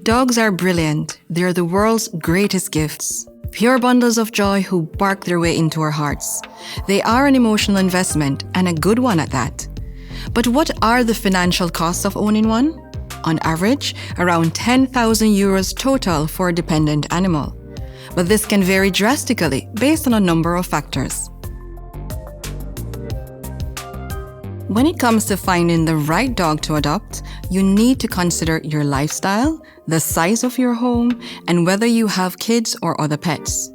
Dogs are brilliant. They're the world's greatest gifts. Pure bundles of joy who bark their way into our hearts. They are an emotional investment, and a good one at that. But what are the financial costs of owning one? On average, around 10,000 euros total for a dependent animal. But this can vary drastically based on a number of factors. When it comes to finding the right dog to adopt, you need to consider your lifestyle, the size of your home, and whether you have kids or other pets.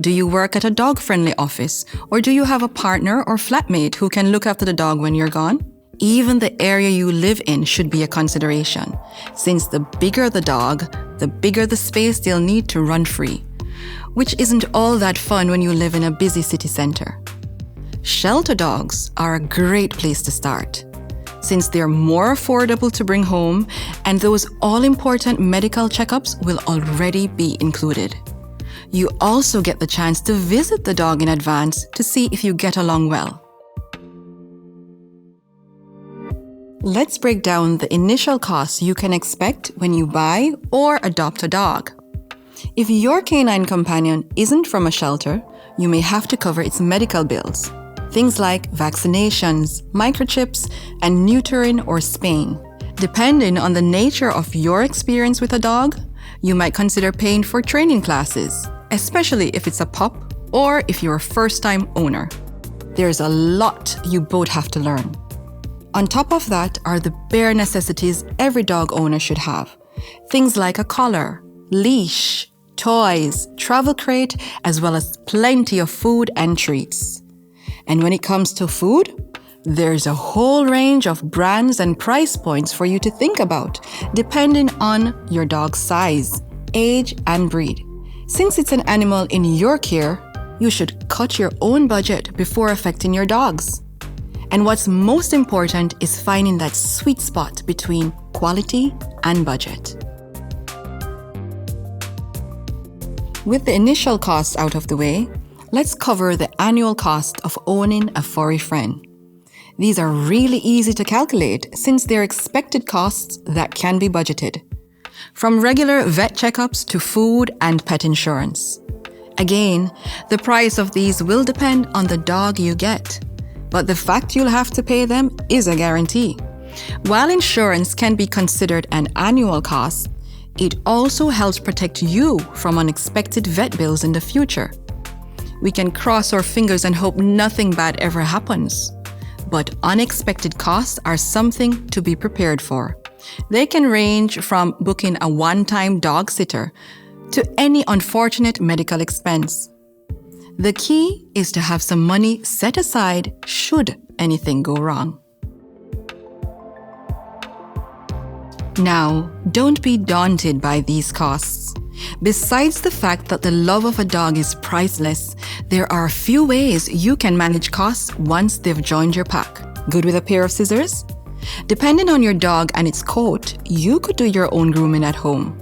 Do you work at a dog-friendly office, or do you have a partner or flatmate who can look after the dog when you're gone? Even the area you live in should be a consideration, since the bigger the dog, the bigger the space they'll need to run free, which isn't all that fun when you live in a busy city center. Shelter dogs are a great place to start, since they're more affordable to bring home and those all-important medical checkups will already be included. You also get the chance to visit the dog in advance to see if you get along well. Let's break down the initial costs you can expect when you buy or adopt a dog. If your canine companion isn't from a shelter, you may have to cover its medical bills. Things like vaccinations, microchips, and neutering or spaying. Depending on the nature of your experience with a dog, you might consider paying for training classes, especially if it's a pup or if you're a first-time owner. There's a lot you both have to learn. On top of that are the bare necessities every dog owner should have. Things like a collar, leash, toys, travel crate, as well as plenty of food and treats. And when it comes to food, there's a whole range of brands and price points for you to think about, depending on your dog's size, age, and breed. Since it's an animal in your care, you should cut your own budget before affecting your dog's. And what's most important is finding that sweet spot between quality and budget. With the initial costs out of the way, let's cover the annual cost of owning a furry friend. These are really easy to calculate since they're expected costs that can be budgeted. From regular vet checkups to food and pet insurance. Again, the price of these will depend on the dog you get, but the fact you'll have to pay them is a guarantee. While insurance can be considered an annual cost, it also helps protect you from unexpected vet bills in the future. We can cross our fingers and hope nothing bad ever happens. But unexpected costs are something to be prepared for. They can range from booking a one-time dog sitter to any unfortunate medical expense. The key is to have some money set aside should anything go wrong. Now, don't be daunted by these costs. Besides the fact that the love of a dog is priceless, there are a few ways you can manage costs once they've joined your pack. Good with a pair of scissors? Depending on your dog and its coat, you could do your own grooming at home.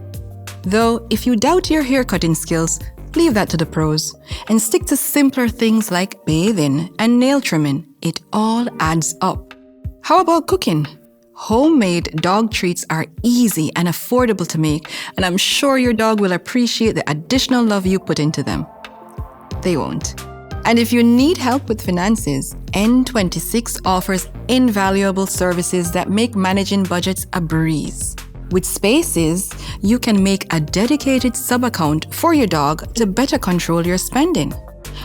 Though, if you doubt your haircutting skills, leave that to the pros and stick to simpler things like bathing and nail trimming. It all adds up. How about cooking? Homemade dog treats are easy and affordable to make, and I'm sure your dog will appreciate the additional love you put into them. They won't. And if you need help with finances, N26 offers invaluable services that make managing budgets a breeze. With Spaces, you can make a dedicated sub-account for your dog to better control your spending,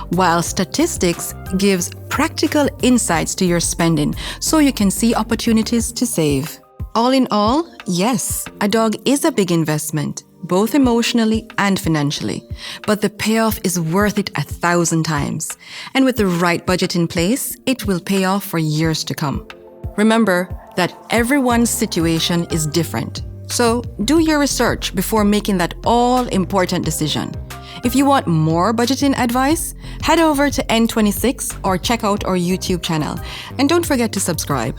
while Statistics gives practical insights to your spending so you can see opportunities to save. All in all, yes, a dog is a big investment, both emotionally and financially, but the payoff is worth it 1,000 times. And with the right budget in place, it will pay off for years to come. Remember that everyone's situation is different, so do your research before making that all-important decision. If you want more budgeting advice, head over to N26 or check out our YouTube channel. And don't forget to subscribe.